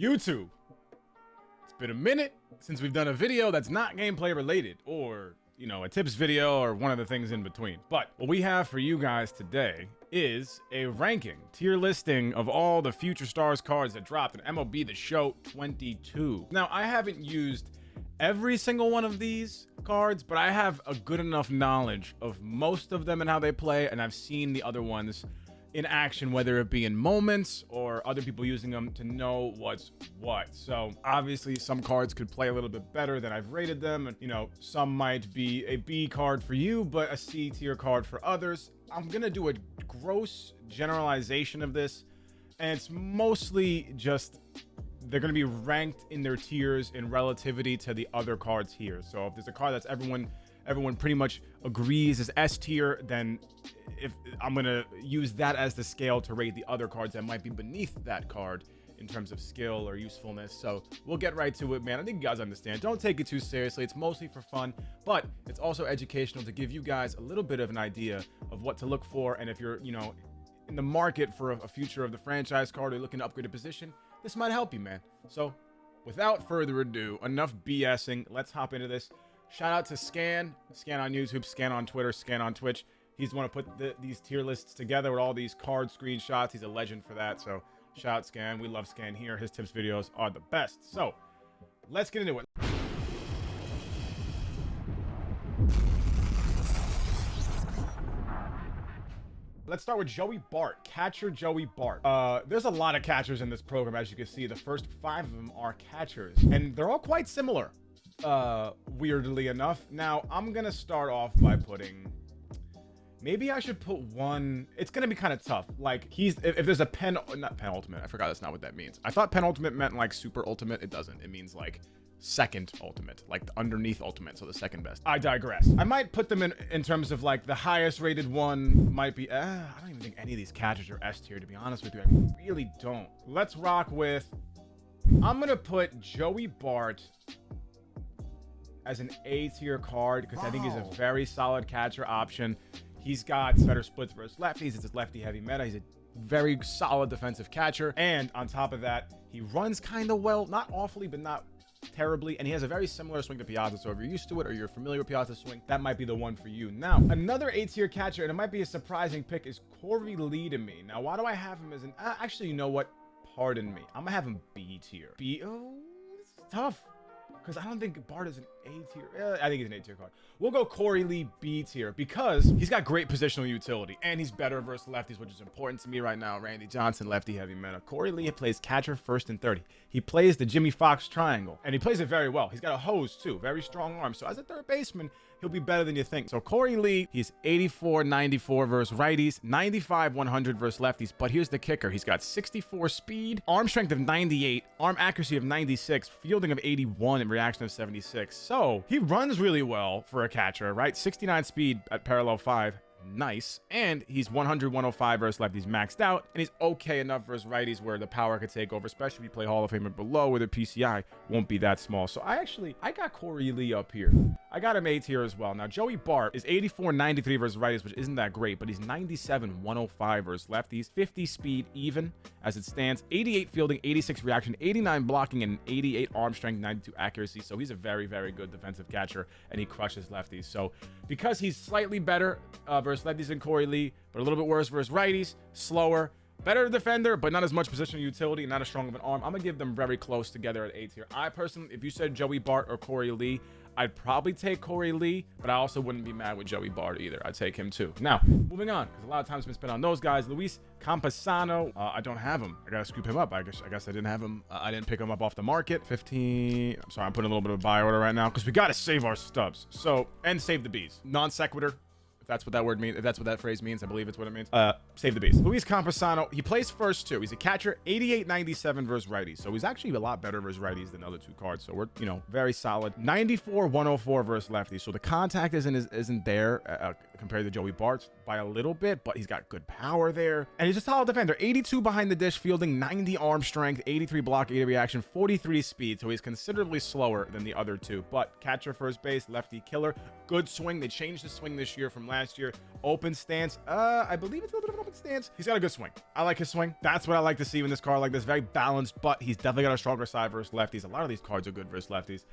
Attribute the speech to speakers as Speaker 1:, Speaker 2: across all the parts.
Speaker 1: YouTube. It's been a minute since we've done a video that's not gameplay related, or, you know, a tips video or one of the things in between. But what we have for you guys today is a ranking, tier listing of all the Future Stars cards that dropped in MLB the Show 22. Now, I haven't used every single one of these cards, but I have a good enough knowledge of most of them and how they play, and I've seen the other ones in action, whether it be in moments or other people using them, to know what's what. So obviously some cards could play a little bit better than I've rated them, and you know, some might be a B card for you but a C tier card for others. I'm gonna do a gross generalization of this, and it's mostly just they're going to be ranked in their tiers in relativity to the other cards here. So if there's a card that's everyone pretty much agrees is S tier, then if I'm going to use that as the scale to rate the other cards that might be beneath that card in terms of skill or usefulness. So we'll get right to it, man. I think you guys understand. Don't take it too seriously. It's mostly for fun, but it's also educational to give you guys a little bit of an idea of what to look for. And if you're, you know, in the market for a future of the franchise card or looking to upgrade a position, this might help you, man. So without further ado, enough BSing. Let's hop into this. Shout out to Scan on YouTube, Scan on Twitter, Scan on Twitch. He's the one to put these tier lists together with all these card screenshots. He's a legend for that. So shout out Scan. We love Scan here. His tips videos are the best. So let's get into it. Let's start with Joey Bart, catcher Joey Bart. There's a lot of catchers in this program, as you can see. The first 5 of them are catchers, and they're all quite similar, weirdly enough. Now, I'm gonna start off by putting, maybe I should put one, it's gonna be kind of tough. Like, if there's a not penultimate, I forgot that's not what that means. I thought penultimate meant like super ultimate. It doesn't. It means like second ultimate, like the underneath ultimate, so the second best. I digress. I might put them in terms of like the highest rated one might be, I don't even think any of these catchers are S tier, to be honest with you. I really don't. Let's rock with, I'm gonna put Joey Bart as an A tier card because I think he's a very solid catcher option. He's got better splits versus lefties. It's a lefty heavy meta. He's a very solid defensive catcher, and on top of that, he runs kind of well, not awfully, but not terribly, and he has a very similar swing to Piazza. So if you're used to it or you're familiar with Piazza's swing, that might be the one for you. Now, another A tier catcher, and it might be a surprising pick, is Corey Lee to me. Now, why do I have him as an, actually, you know what? Pardon me. I'm gonna have him B tier. B, oh, it's tough, because I don't think Bart is an A tier. I think he's an A tier card. We'll go Corey Lee B tier because he's got great positional utility and he's better versus lefties, which is important to me right now. Randy Johnson, lefty heavy meta. Corey Lee plays catcher first and third. He plays the Jimmy Fox triangle, and he plays it very well. He's got a hose too, very strong arm. So as a third baseman, he'll be better than you think. So Corey Lee, he's 84-94 versus righties, 95-100 versus lefties. But here's the kicker. He's got 64 speed, arm strength of 98, arm accuracy of 96, fielding of 81, and reaction of 76. So he runs really well for a catcher, right? 69 speed at parallel 5. Nice. And he's 100-105 versus lefties maxed out, and he's okay enough versus righties where the power could take over, especially if you play Hall of Fame or below, where the PCI won't be that small. So I got Corey Lee up here. I got him A tier as well. Now, Joey Bart is 84-93 versus righties, which isn't that great, but he's 97-105 versus lefties, 50 speed even as it stands, 88 fielding, 86 reaction, 89 blocking, and 88 arm strength, 92 accuracy. So he's a very, very good defensive catcher, and he crushes lefties. So because he's slightly better versus lefties than Corey Lee, but a little bit worse versus righties, slower, better defender, but not as much positional utility, not as strong of an arm, I'm gonna give them very close together at A tier. I personally, if you said Joey Bart or Corey Lee, I'd probably take Corey Lee, but I also wouldn't be mad with Joey Bart either. I'd take him too. Now, moving on, because a lot of time's been spent on those guys. Luis Campusano, I don't have him. I gotta scoop him up. I guess I didn't have him. I didn't pick him up off the market. 15. I'm sorry, I'm putting a little bit of a buy order right now because we gotta save our stubs. So, and save the bees. Non sequitur. That's what that word means. If that's what that phrase means, I believe it's what it means. Save the beast. Luis Campusano, he plays first too. He's a catcher, 88-97 versus righties. So he's actually a lot better versus righties than the other two cards. So we're, you know, very solid. 94-104 versus lefties. So the contact isn't there compared to Joey Bart, by a little bit, but he's got good power there. And he's a solid defender. 82 behind the dish, fielding 90 arm strength, 83 block, 80 reaction, 43 speed. So he's considerably slower than the other two. But catcher, first base, lefty killer. Good swing. They changed the swing this year from last year. Open stance. I believe it's a little bit of an open stance. He's got a good swing. I like his swing. That's what I like to see in this card like this. Very balanced, but he's definitely got a stronger side versus lefties. A lot of these cards are good versus lefties.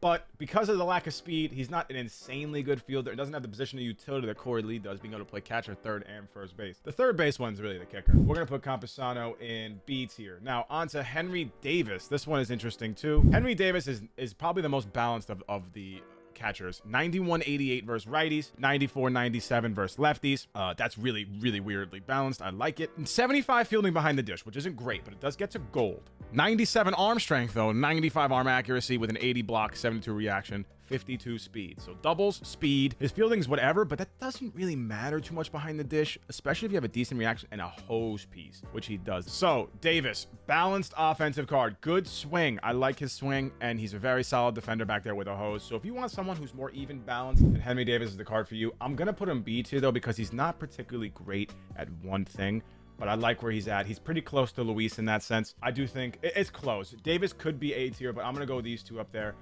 Speaker 1: But because of the lack of speed, he's not an insanely good fielder. It doesn't have the positional utility that Corey Lee does, being able to play catcher, third, and first base. The third base one's really the kicker. We're going to put Campusano in B tier. Now, on to Henry Davis. This one is interesting, too. Henry Davis is probably the most balanced of the catchers. 91-88 versus righties, 94-97 versus lefties. That's really, really weirdly balanced. I like it. And 75 fielding behind the dish, which isn't great, but it does get to gold. 97 arm strength, though, 95 arm accuracy with an 80 block, 72 reaction, 52 speed. So doubles, speed. His fielding's whatever, but that doesn't really matter too much behind the dish, especially if you have a decent reaction and a hose piece, which he does. So Davis, balanced offensive card, good swing. I like his swing, and he's a very solid defender back there with a hose. So if you want someone who's more even balanced, then Henry Davis is the card for you. I'm gonna put him B tier though, because he's not particularly great at one thing. But I like where he's at. He's pretty close to Luis in that sense. I do think it's close. Davis could be A tier, but I'm going to go with these two up there.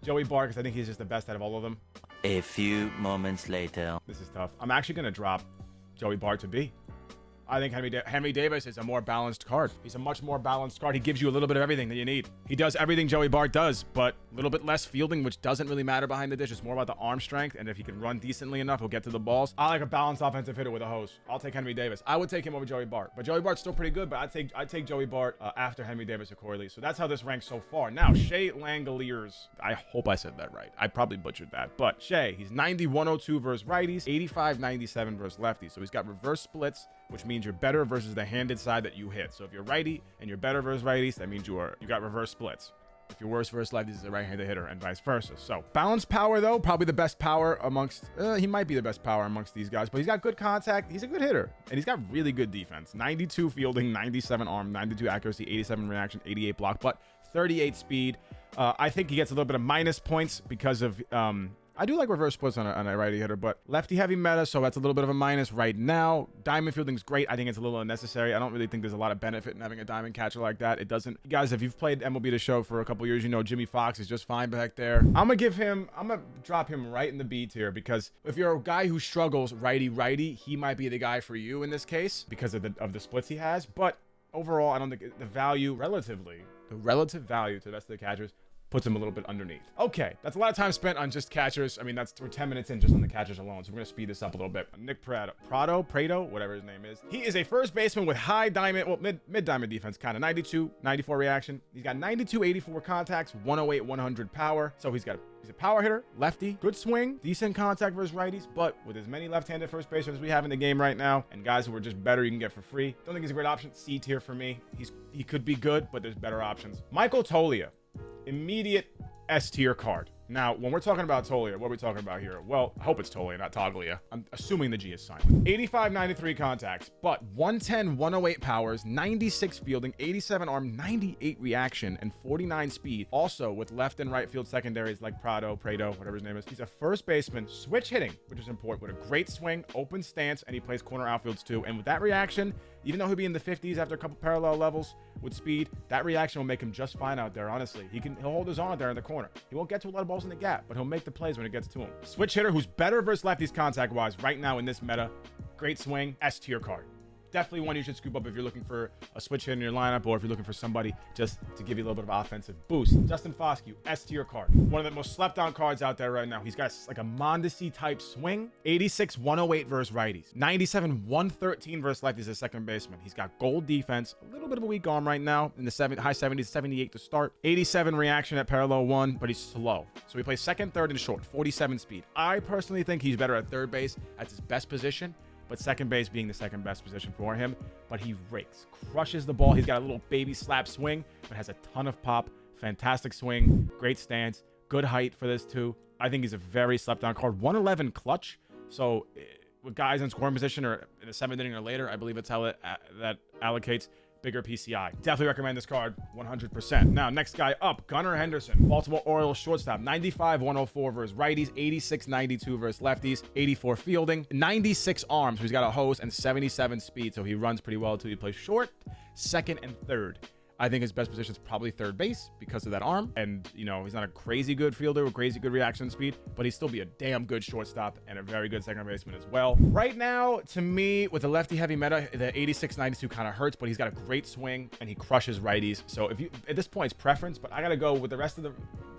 Speaker 1: Joey Bart, because I think he's just the best out of all of them.
Speaker 2: A few moments later.
Speaker 1: This is tough. I'm actually going to drop Joey Bart to B. I think Henry Davis is a more balanced card. He's a much more balanced card. He gives you a little bit of everything that you need. He does everything Joey Bart does, but a little bit less fielding, which doesn't really matter behind the dish. It's more about the arm strength, and if he can run decently enough, he'll get to the balls. I like a balanced offensive hitter with a hose. I'll take Henry Davis. I would take him over Joey Bart, but Joey Bart's still pretty good, but I'd take Joey Bart after Henry Davis or Corey Lee. So that's how this ranks so far. Now, Shea Langoliers. I hope I said that right. I probably butchered that, but Shea, he's 90-102 versus righties, 85-97 versus lefties. So he's got reverse splits, which means you're better versus the handed side that you hit. So if you're righty and you're better versus righties, that means you got reverse splits. If you're worse versus lefties, is a right-handed hitter, and vice versa. So balanced power, though, probably the best power amongst. He might be the best power amongst these guys, but he's got good contact. He's a good hitter, and he's got really good defense. 92 fielding, 97 arm, 92 accuracy, 87 reaction, 88 block, but 38 speed. I think he gets a little bit of minus points because of. I do like reverse splits on a righty hitter, but lefty heavy meta, so that's a little bit of a minus right now. Diamond fielding's great. I think it's a little unnecessary. I don't really think there's a lot of benefit in having a diamond catcher like that. It doesn't. Guys, if you've played MLB the Show for a couple years, you know Jimmy Fox is just fine back there. I'm gonna drop him right in the B tier, because if you're a guy who struggles righty, he might be the guy for you in this case because of the splits he has. But overall, I don't think the relative value to the rest of the catchers puts him a little bit underneath. Okay, that's a lot of time spent on just catchers. I mean, we're 10 minutes in just on the catchers alone, so we're gonna speed this up a little bit. Nick Prado, whatever his name is. He is a first baseman with high diamond, well, mid diamond defense, kind of 92, 94 reaction. He's got 92, 84 contacts, 108, 100 power. So he's a power hitter, lefty, good swing, decent contact versus righties, but with as many left-handed first basemen as we have in the game right now, and guys who are just better you can get for free, don't think he's a great option. C tier for me. He could be good, but there's better options. Michael Toglia. Immediate S tier card. Now, when we're talking about Toglia, what are we talking about here? Well, I hope it's Toglia, not Toglia. I'm assuming the G is silent. 85, 93 contacts, but 110, 108 powers, 96 fielding, 87 arm, 98 reaction, and 49 speed. Also with left and right field secondaries like Prado, whatever his name is. He's a first baseman, switch hitting, which is important, with a great swing, open stance, and he plays corner outfields too. And with that reaction, even though he'll be in the 50s after a couple parallel levels with speed, that reaction will make him just fine out there, honestly. He'll hold his own out there in the corner. He won't get to a lot of balls in the gap, but he'll make the plays when it gets to him. Switch hitter who's better versus lefties contact-wise right now in this meta. Great swing, S tier card. Definitely one you should scoop up if you're looking for a switch hit in your lineup, or if you're looking for somebody just to give you a little bit of offensive boost. Justin Foscue, S tier card. One of the most slept on cards out there right now. He's got like a Mondesi type swing. 86, 108 versus righties. 97, 113 versus lefties as second baseman. He's got gold defense, a little bit of a weak arm right now in the high 70s, 78 to start. 87 reaction at parallel one, but he's slow. So he plays second, third, and short. 47 speed. I personally think he's better at third base. That's his best position, but second base being the second best position for him. But he rakes, crushes the ball. He's got a little baby slap swing, but has a ton of pop. Fantastic swing, great stance, good height for this too. I think he's a very slept on card. 111 clutch. So with guys in scoring position or in the 7th inning or later, I believe that's how that allocates. bigger PCI. Definitely recommend this card 100%. Now, next guy up, Gunnar Henderson, Baltimore Orioles shortstop, 95-104 versus righties, 86-92 versus lefties, 84 fielding, 96 arms. So he's got a hose and 77 speed, so he runs pretty well too. He plays short, second, and third. I think his best position is probably third base because of that arm. And, you know, he's not a crazy good fielder with crazy good reaction speed, but he'd still be a damn good shortstop and a very good second baseman as well. Right now, to me, with the lefty heavy meta, the 86-92 kind of hurts, but he's got a great swing and he crushes righties. So if you, at this point, it's preference, but I got to go with the rest of the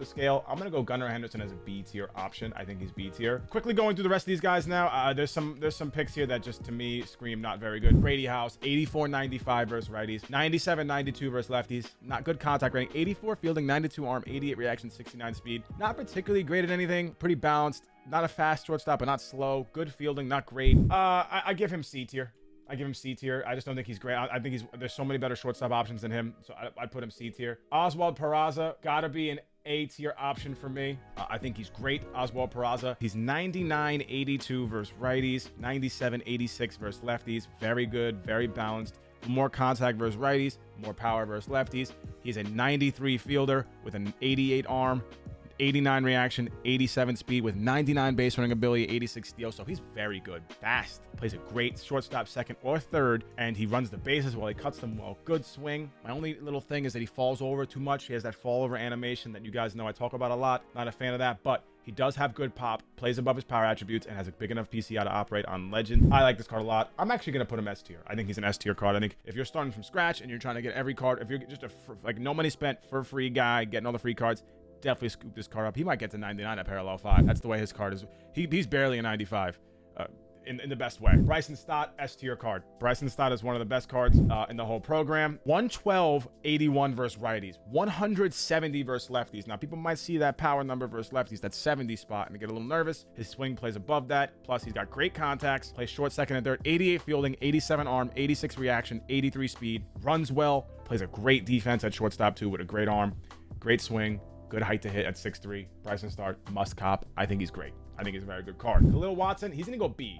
Speaker 1: scale. I'm going to go Gunnar Henderson as a B tier option. I think he's B tier. Quickly going through the rest of these guys now. There's some picks here that just, to me, scream not very good. Brady House, 84-95 versus righties, 97-92 versus lefties. Not good contact rating. 84 fielding, 92 arm, 88 reaction, 69 speed. Not particularly great at anything. Pretty balanced. Not a fast shortstop, but not slow. Good fielding, not great. I give him C tier. I give him C tier. I just don't think he's great. I think there's so many better shortstop options than him, so I'd put him C tier. Oswald Peraza, gotta be an A tier option for me. I think he's great, Oswald Peraza. He's 99-82 versus righties, 97-86 versus lefties. Very good, very balanced. More contact versus righties, more power versus lefties. He's a 93 fielder with an 88 arm, 89 reaction, 87 speed with 99 base running ability, 86 steal. So he's very good. Fast. Plays a great shortstop, second or third, and he runs the bases while he cuts them well. Good swing. My only little thing is that he falls over too much. He has that fall over animation that you guys know I talk about a lot. Not a fan of that, but he does have good pop, plays above his power attributes, and has a big enough PCI to operate on Legend. I like this card a lot. I'm actually going to put him S tier. I think he's an S tier card. I think if you're starting from scratch and you're trying to get every card, if you're just like no money spent for free guy, getting all the free cards, definitely scoop this card up. He might get to 99 at Parallel 5. That's the way his card is. He's barely a 95. In the best way. Bryson Stott, S tier card. Bryson Stott is one of the best cards in the whole program. 112-81 versus righties. 170 versus lefties. Now, people might see that power number versus lefties, that 70 spot, and they get a little nervous. His swing plays above that. Plus, he's got great contacts. Plays short, second, and third. 88 fielding, 87 arm, 86 reaction, 83 speed. Runs well. Plays a great defense at shortstop, too, with a great arm. Great swing. Good height to hit at 6'3". Bryson Stott, must cop. I think he's great. I think he's a very good card. Khalil Watson, he's going to go B.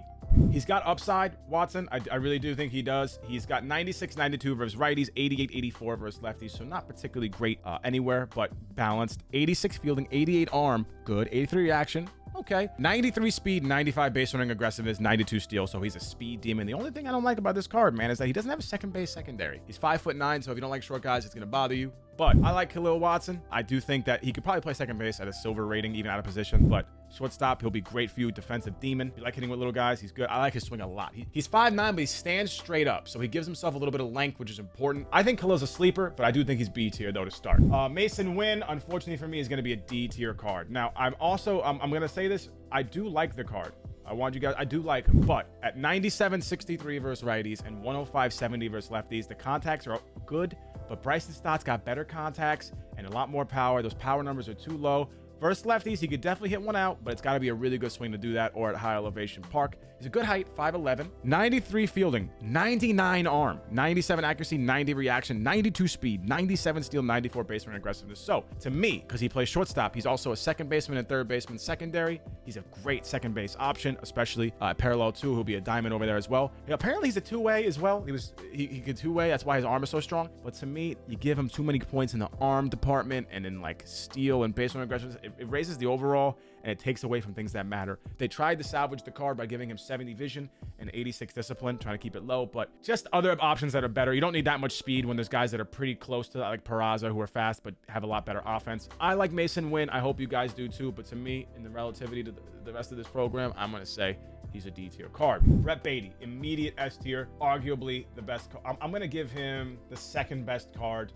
Speaker 1: He's got upside, Watson. I really do think he does. He's got 96-92 versus righties, 88-84 versus lefties, so not particularly great anywhere, but balanced. 86 fielding, 88 arm, good. 83 reaction, okay. 93 speed, 95 base running aggressiveness, 92 steal, so he's a speed demon. The only thing I don't like about this card, man, is that he doesn't have a second base secondary. He's 5'9", so if you don't like short guys, it's going to bother you. But I like Khalil Watson. I do think that he could probably play second base at a silver rating, even out of position. But shortstop, he'll be great for you. Defensive demon. You like hitting with little guys. He's good. I like his swing a lot. He's 5'9", but he stands straight up. So he gives himself a little bit of length, which is important. I think Khalil's a sleeper, but I do think he's B tier, though, to start. Mason Wynn, unfortunately for me, is going to be a D tier card. Now, I'm going to say this. I do like the card. I do like him, but at 97-63 versus righties and 105-70 versus lefties, the contacts are good, but Bryson Stott's got better contacts and a lot more power. Those power numbers are too low. Versus lefties, he could definitely hit one out, but it's got to be a really good swing to do that, or at high elevation park. He's a good height, 5'11", 93 fielding, 99 arm, 97 accuracy, 90 reaction, 92 speed, 97 steal, 94 base running aggressiveness. So to me, because he plays shortstop, he's also a second baseman and third baseman secondary. He's a great second base option, especially parallel 2, who'll be a diamond over there as well. Apparently he's a two-way as well. He could two-way. That's why his arm is so strong. But to me, you give him too many points in the arm department and in like steal and base running aggressiveness. It raises the overall and it takes away from things that matter. They tried to salvage the card by giving him 70 vision and 86 discipline, trying to keep it low, but just other options that are better. You don't need that much speed when there's guys that are pretty close to that, like Peraza, who are fast but have a lot better offense. I like Mason Wynn. I hope you guys do too, but to me, in the relativity to the rest of this program, I'm going to say he's a D tier card. Brett Beatty, immediate S tier, arguably the best. I'm going to give him the second best card.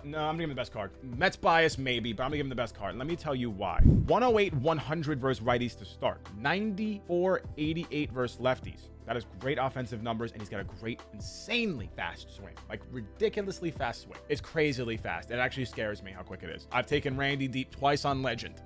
Speaker 1: No, I'm gonna give him the best card. Mets bias, maybe, but I'm gonna give him the best card. Let me tell you why. 108-100 versus righties to start. 94-88 versus lefties. That is great offensive numbers, and he's got a great, insanely fast swing. Like, ridiculously fast swing. It's crazily fast. It actually scares me how quick it is. I've taken Randy deep twice on Legend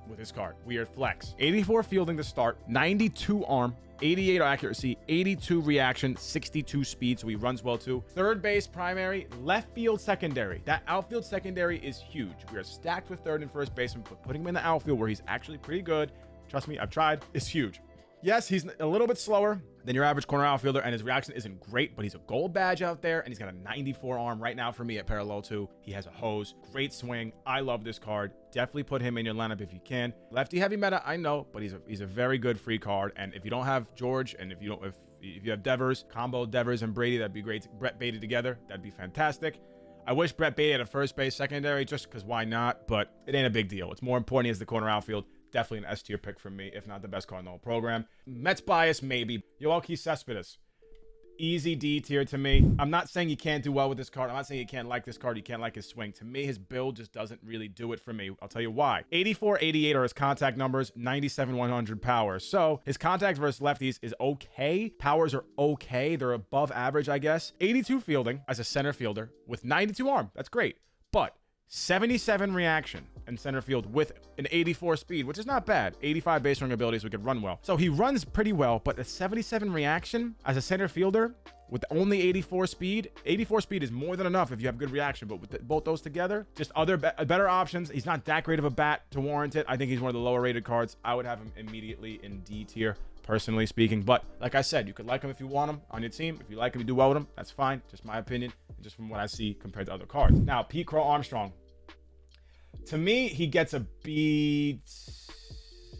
Speaker 1: with his card. Weird flex. 84 fielding to start. 92 arm. 88 accuracy, 82 reaction, 62 speed, so he runs well too. Third base primary, left field secondary. That outfield secondary is huge. We are stacked with third and first baseman, but putting him in the outfield where he's actually pretty good, trust me, I've tried, is huge. Yes, he's a little bit slower than your average corner outfielder, and his reaction isn't great, but he's a gold badge out there, and he's got a 94 arm right now for me at parallel 2. He has a hose, great swing. I love this card. Definitely put him in your lineup if you can. Lefty heavy meta, I know, but he's a very good free card. And if you don't have George, and if you have Devers, combo Devers and Brady, that'd be great. Brett Beatty together, that'd be fantastic. I wish Brett Beatty had a first base secondary, just because why not? But it ain't a big deal. It's more important he has the corner outfield. Definitely an S tier pick for me, if not the best card in the whole program. Mets bias, maybe. Yoelqui Cespedes. Easy D tier to me. I'm not saying you can't do well with this card. I'm not saying you can't like this card. You can't like his swing. To me, his build just doesn't really do it for me. I'll tell you why. 84, 88 are his contact numbers. 97, 100 power. So his contact versus lefties is okay. Powers are okay. They're above average, I guess. 82 fielding as a center fielder with 92 arm. That's great. But 77 reaction in center field with an 84 speed, which is not bad. 85 base running abilities, we could run well. So he runs pretty well, but a 77 reaction as a center fielder with only 84 speed is more than enough if you have good reaction. But with both those together, just other better options. He's not that great of a bat to warrant it. I think he's one of the lower rated cards. I would have him immediately in D tier, personally speaking. But like I said, you could like him if you want him on your team. If you like him, you do well with him. That's fine. Just my opinion, just from what I see compared to other cards. Now, Pete Crow Armstrong. To me, he gets a B.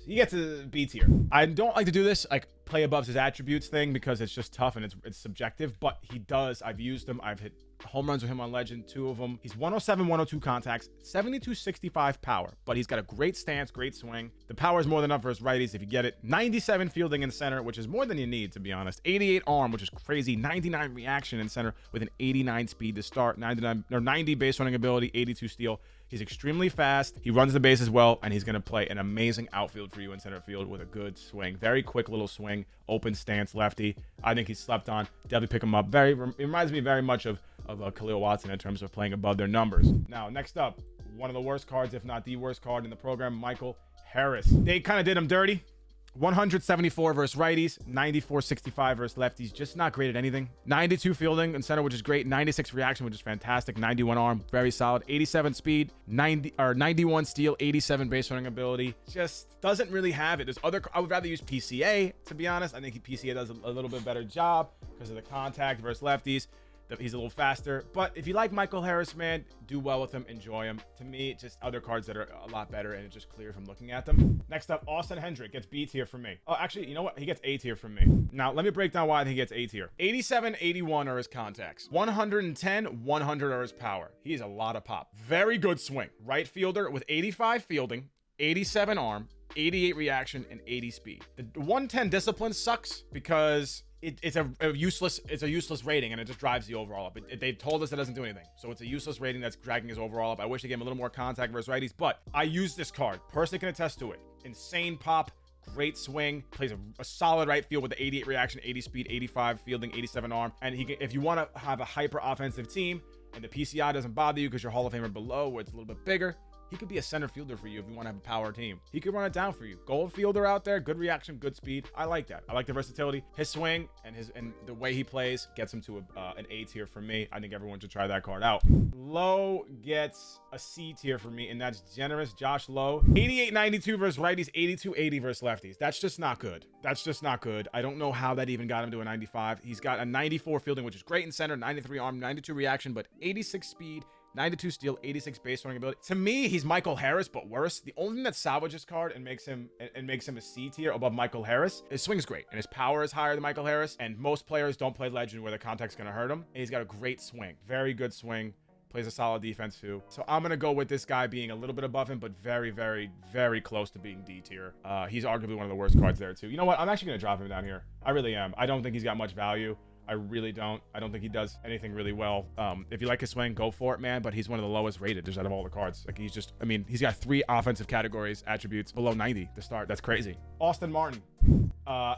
Speaker 1: He gets a B tier. I don't like to do this, like play above his attributes thing, because it's just tough and it's subjective. But he does. I've used him. I've hit home runs with him on Legend, 2 of them. He's 107, 102 contacts, 72, 65 power. But he's got a great stance, great swing. The power is more than enough for his righties if you get it. 97 fielding in center, which is more than you need, to be honest. 88 arm, which is crazy. 99 reaction in center with an 89 speed to start. 90 base running ability, 82 steal. He's extremely fast. He runs the bases well, and he's going to play an amazing outfield for you in center field with a good swing. Very quick little swing, open stance lefty. I think he's slept on. Definitely pick him up. It reminds me very much of Khalil Watson in terms of playing above their numbers. Now, next up, one of the worst cards, if not the worst card in the program, Michael Harris. They kind of did him dirty. 174 versus righties, 94, 65 versus lefties. Just not great at anything. 92 fielding in center, which is great. 96 reaction, which is fantastic. 91 arm, very solid. 87 speed, 91 steal, 87 base running ability. Just doesn't really have it. There's other. I would rather use PCA, to be honest. I think PCA does a little bit better job because of the contact versus lefties. He's a little faster. But if you like Michael Harris, man, do well with him. Enjoy him. To me, just other cards that are a lot better, and it's just clear from looking at them. Next up, Austin Hendrick gets B tier from me. Oh, actually, you know what? He gets A tier from me. Now, let me break down why I think he gets A tier. 87, 81 are his contacts. 110, 100 are his power. He has a lot of pop. Very good swing. Right fielder with 85 fielding, 87 arm, 88 reaction, and 80 speed. The 110 discipline sucks because it's a useless rating, and it just drives the overall up. They told us it doesn't do anything, so it's a useless rating that's dragging his overall up. I wish they gave him a little more contact versus righties, but I use this card. Personally can attest to it. Insane pop, great swing, plays a solid right field with the 88 reaction, 80 speed, 85 fielding, 87 arm. And if you want to have a hyper offensive team and the PCI doesn't bother you because you're Hall of Famer below, where it's a little bit bigger, he could be a center fielder for you if you want to have a power team. He could run it down for you. Gold fielder out there, good reaction, good speed. I like that. I like the versatility. His swing and the way he plays gets him to an A tier for me. I think everyone should try that card out. Lowe gets a C tier for me, and that's generous. Josh Lowe. 88-92 versus righties, 82-80 versus lefties. That's just not good. That's just not good. I don't know how that even got him to a 95. He's got a 94 fielding, which is great in center, 93 arm, 92 reaction, but 86 speed, 92 steal, 86 base running ability. To me, he's Michael Harris, but worse. The only thing that salvages card and makes him a C tier above Michael Harris, his swing is great, and his power is higher than Michael Harris, and most players don't play Legend where the contact's going to hurt him. And he's got a great swing. Very good swing. Plays a solid defense too. So I'm going to go with this guy being a little bit above him, but very, very, very close to being D tier. He's arguably one of the worst cards there too. You know what? I'm actually going to drop him down here. I really am. I don't think he's got much value. I really don't. I don't think he does anything really well. If you like his swing, go for it, man. But he's one of the lowest rated just out of all the cards. Like, he's just, I mean, he's got 3 offensive categories, attributes below 90 to start. That's crazy. Austin Martin,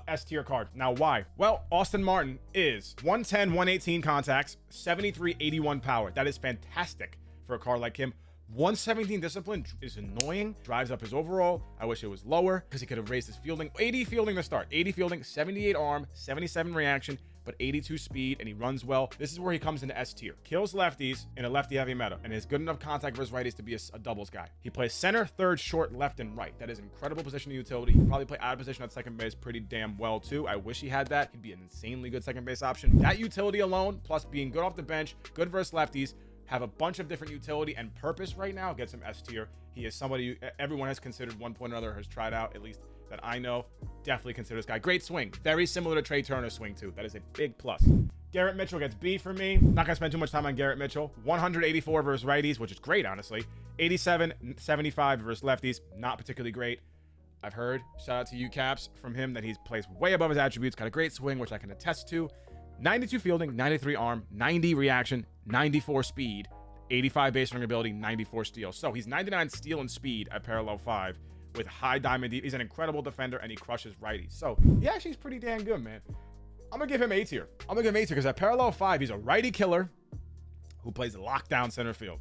Speaker 1: S tier card. Now, why? Well, Austin Martin is 110, 118 contacts, 73, 81 power. That is fantastic for a card like him. 117 discipline is annoying, drives up his overall. I wish it was lower because he could have raised his fielding. 80 fielding to start, 80 fielding, 78 arm, 77 reaction, but 82 speed, and he runs well. This is where he comes into S tier. Kills lefties in a lefty-heavy meta, and has good enough contact versus righties to be a doubles guy. He plays center, third, short, left, and right. That is incredible positioning utility. He can probably play out of position at second base pretty damn well, too. I wish he had that. He'd be an insanely good second base option. That utility alone, plus being good off the bench, good versus lefties, have a bunch of different utility and purpose right now, gets him S tier. He is somebody everyone has considered one point or another, has tried out, at least that I know. Definitely consider this guy. Great swing. Very similar to Trey Turner's swing, too. That is a big plus. Garrett Mitchell gets B for me. Not going to spend too much time on Garrett Mitchell. 184 versus righties, which is great, honestly. 87, 75 versus lefties. Not particularly great. I've heard, shout out to you, Caps, from him that he plays way above his attributes. Got a great swing, which I can attest to. 92 fielding, 93 arm, 90 reaction, 94 speed, 85 base running ability, 94 steal. So he's 99 steal and speed at parallel 5 with high diamond. He's an incredible defender, and he crushes righties. So he actually is pretty damn good, man. I'm going to give him A tier. I'm going to give him A tier because at parallel 5, he's a righty killer who plays lockdown center field.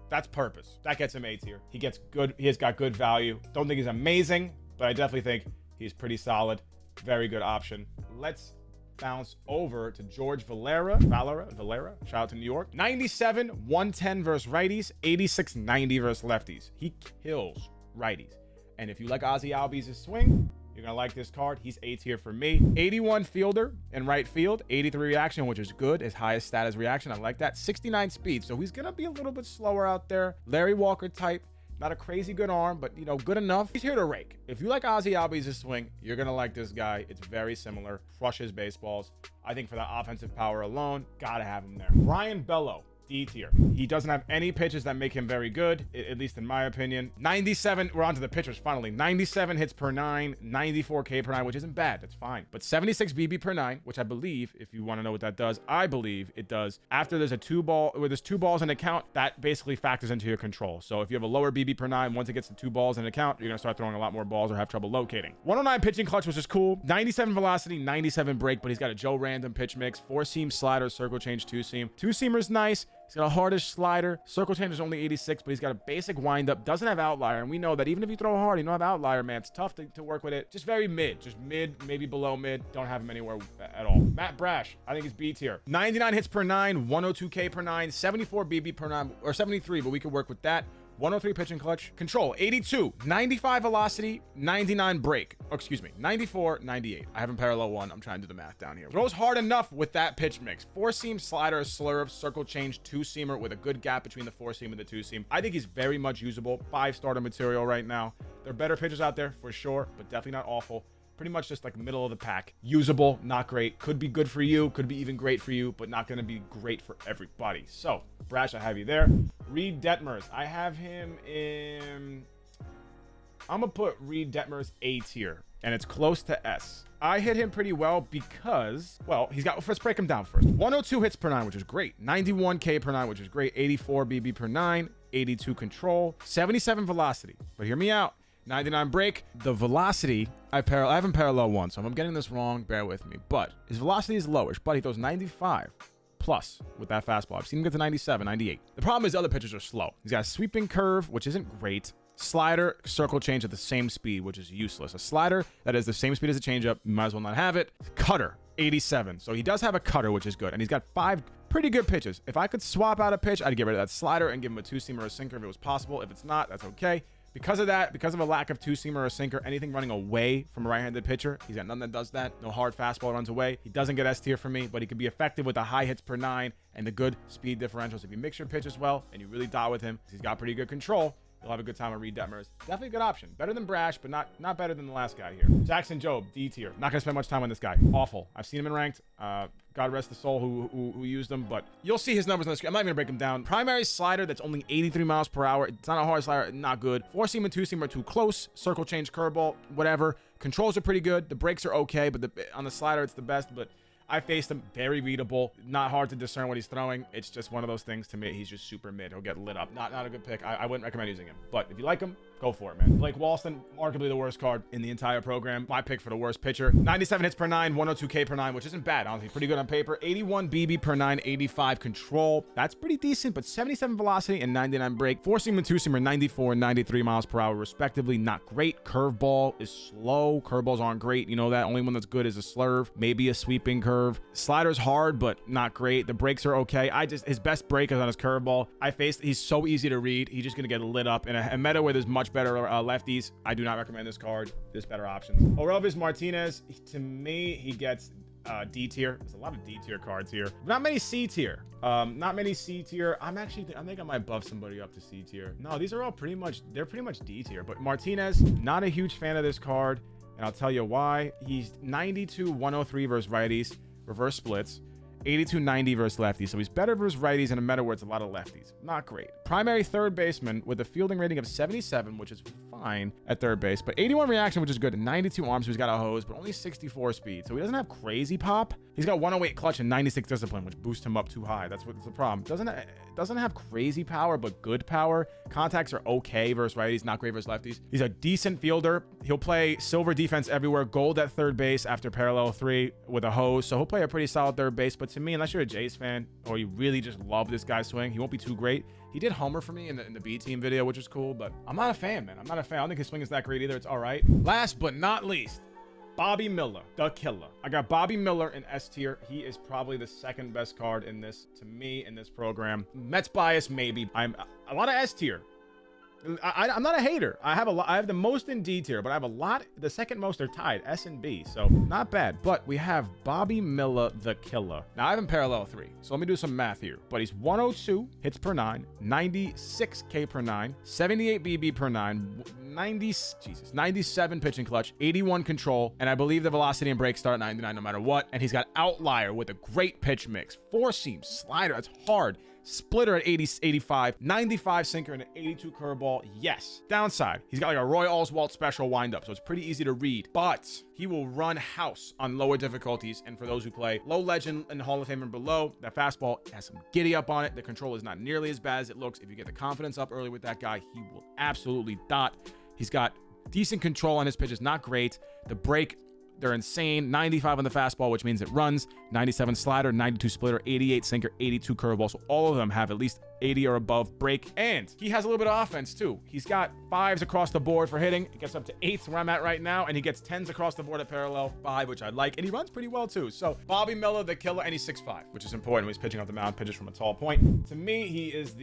Speaker 1: That's purpose. That gets him A tier. He gets good. He has got good value. Don't think he's amazing, but I definitely think he's pretty solid. Very good option. Let's bounce over to George Valera. Shout out to New York. 97, 110 versus righties, 86, 90 versus lefties. He kills righties. And if you like Ozzy Albies' swing, you're going to like this card. He's A tier for me. 81 fielder in right field, 83 reaction, which is good. His highest stat is reaction. I like that. 69 speed. So he's going to be a little bit slower out there. Larry Walker type. Not a crazy good arm, but, you know, good enough. He's here to rake. If you like Ozzy Albies' swing, you're going to like this guy. It's very similar. Crushes baseballs. I think for that offensive power alone, got to have him there. Brian Bello, D tier. He doesn't have any pitches that make him very good, at least in my opinion. 97, we're on to the pitchers finally. 97 hits per 9, 94 K per 9, which isn't bad. That's fine. But 76 BB per 9, which I believe, if you want to know what that does, I believe it does. After there's there's 2 balls in account, that basically factors into your control. So if you have a lower BB per 9, once it gets to 2 balls in account, you're going to start throwing a lot more balls or have trouble locating. 109 pitching clutch, which is cool. 97 velocity, 97 break, but he's got a Joe Random pitch mix. 4-seam slider, circle change, 2-seam. 2-seamer's nice. He's got a hardish slider. Circle change is only 86, but he's got a basic windup. Doesn't have outlier. And we know that even if you throw hard, you don't have outlier, man. It's tough to work with it. Just very mid. Just mid, maybe below mid. Don't have him anywhere at all. Matt Brash, I think he's B tier. 99 hits per 9, 102 K per 9, 74 BB per 9, or 73, but we could work with that. 103 pitching clutch. Control, 82. 95 velocity, 99 break. Oh, excuse me, 94, 98. I have him parallel 1. I'm trying to do the math down here. Throws hard enough with that pitch mix. 4-seam slider, slurve, circle change, 2-seamer with a good gap between the 4-seam and the 2-seam. I think he's very much usable. 5-starter material right now. There are better pitchers out there for sure, but definitely not awful. Pretty much just like middle of the pack. Usable, not great. Could be good for you, could be even great for you, but not going to be great for everybody. So, Brash, I have you there. Reed Detmers, I have him in... I'm going to put Reed Detmers A tier, and it's close to S. I hit him pretty well because, well, he's got, let's break him down first. 102 hits per 9, which is great. 91 K per 9, which is great. 84 BB per 9. 82 control. 77 velocity. But hear me out. 99 break. The velocity, I have him parallel 1, so if I'm getting this wrong, bear with me. But his velocity is lowish, but he throws 95 plus with that fastball. I've seen him get to 97, 98. The problem is other pitchers are slow. He's got a sweeping curve, which isn't great. Slider, circle change at the same speed, which is useless. A slider that is the same speed as a changeup, you might as well not have it. Cutter, 87. So he does have a cutter, which is good. And he's got 5 pretty good pitches. If I could swap out a pitch, I'd get rid of that slider and give him a 2-seamer or a sinker if it was possible. If it's not, that's okay. Because of that, because of a lack of 2-seamer or sinker, anything running away from a right-handed pitcher, he's got none that does that. No hard fastball runs away. He doesn't get S tier for me, but he can be effective with the high hits per 9 and the good speed differentials. If you mix your pitches well and you really dial with him, he's got pretty good control. You'll have a good time with Reed Detmers. Definitely a good option. Better than Brash, but not better than the last guy here. Jackson Jobe, D tier. Not gonna spend much time on this guy. Awful. I've seen him in ranked. God rest the soul who used them, but you'll see his numbers on the screen. I'm not even gonna break them down. Primary slider that's only 83 miles per hour. It's not a hard slider, not good. 4-seam and 2-seam are too close. Circle change, curveball, whatever. Controls are pretty good. The brakes are okay, but on the slider it's the best. But I faced him, very readable, not hard to discern what he's throwing. It's just one of those things to me. He's just super mid. He'll get lit up. Not a good pick. I wouldn't recommend using him. But if you like him, Go for it, man. Blake Walston, arguably the worst card in the entire program. My pick for the worst pitcher. 97 hits per 9, 102K per 9, which isn't bad, honestly. Pretty good on paper. 81 BB per 9, 85 control. That's pretty decent, but 77 velocity and 99 break. 4-seamer and 2-seamer, 94 and 93 miles per hour, respectively. Not great. Curveball is slow. Curveballs aren't great. You know that. Only one that's good is a slurve. Maybe a sweeping curve. Slider's hard, but not great. The breaks are okay. His best break is on his curveball. He's so easy to read. He's just going to get lit up. In a meta where there's much better lefties, I do not recommend this card. There's better options. Orelvis Martinez, to me, he gets D tier. There's a lot of D tier cards here. Not many C tier. Not many C tier. I think I might buff somebody up to C tier. No, these are all pretty much D tier. But Martinez, not a huge fan of this card, and I'll tell you why. He's 92 103 versus righties, reverse splits. 82-90 versus lefties, so he's better versus righties in a meta where it's a lot of lefties. Not great. Primary third baseman with a fielding rating of 77, which is fine at third base, but 81 reaction, which is good. 92 arms, so he's got a hose, but only 64 speed, so he doesn't have crazy pop. He's got 108 clutch and 96 discipline, which boosts him up too high. That's what's the problem. Doesn't have crazy power, but good power. Contacts are okay versus righties, not great versus lefties. He's a decent fielder. He'll play silver defense everywhere, gold at third base after parallel 3 with a hose, so he'll play a pretty solid third base. But to me, unless you're a Jays fan or you really just love this guy's swing, he won't be too great. He did homer for me in the B team video, which is cool, but I'm not a fan, man. I'm not a fan. I don't think his swing is that great either. It's all right. Last but not least, Bobby Miller, the killer. I got Bobby Miller in S tier. He is probably the second best card in this, to me, in this program. Mets bias, maybe. I'm a lot of S tier. I'm not a hater. I have the most in D tier, but I have a lot. The second most are tied, S and B, so not bad. But we have Bobby Miller, the killer. Now I have him parallel 3, so let me do some math here. But he's 102 hits per 9, 96K per 9, 78 BB per 9, 97 pitching clutch, 81 control, and I believe the velocity and break start at 99 no matter what. And he's got outlier with a great pitch mix, 4-seam, slider, that's hard. Splitter at 80, 85, 95 sinker, and an 82 curveball. Yes. Downside, he's got like a Roy Oswalt special windup, so it's pretty easy to read. But he will run house on lower difficulties. And for those who play low legend and Hall of Fame and below, that fastball has some giddy up on it. The control is not nearly as bad as it looks. If you get the confidence up early with that guy, he will absolutely dot. He's got decent control on his pitches, not great. The break, they're insane. 95 on the fastball, which means it runs. 97 slider, 92 splitter, 88 sinker, 82 curveball. So all of them have at least 80 or above break. And he has a little bit of offense too. He's got 5s across the board for hitting. It gets up to 8s where I'm at right now. And he gets 10s across the board at parallel 5, which I like. And he runs pretty well too. So Bobby Miller, the killer, and he's 6'5", which is important when he's pitching off the mound, pitches from a tall point. To me, he is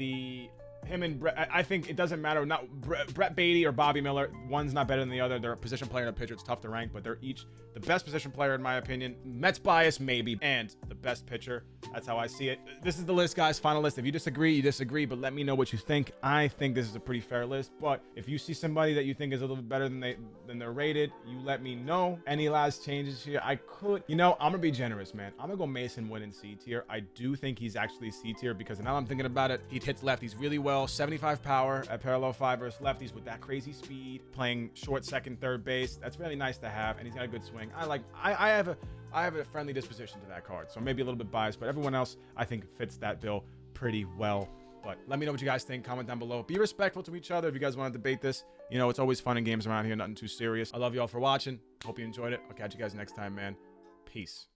Speaker 1: him and Brett, I think it doesn't matter. Not Brett Beatty or Bobby Miller. One's not better than the other. They're a position player and a pitcher. It's tough to rank, but they're each the best position player in my opinion. Mets bias maybe, and the best pitcher. That's how I see it. This is the list, guys. Final list. If you disagree, you disagree, but let me know what you think. I think this is a pretty fair list, but if you see somebody that you think is a little bit better than they're rated, you let me know. Any last changes here? I'm gonna be generous, man. I'm gonna go Mason Wynn in C tier. I do think he's actually C tier because now I'm thinking about it, he hits lefties really well. 75 power at parallel 5 versus lefties with that crazy speed, playing short, second, third base. That's really nice to have, and he's got a good swing. I have a friendly disposition to that card, so maybe a little bit biased, but everyone else I think fits that bill pretty well. But let me know what you guys think. Comment down below. Be respectful to each other if you guys want to debate this. You know, it's always fun and games around here, nothing too serious. I love you all for watching. Hope you enjoyed it. I'll catch you guys next time, man. Peace.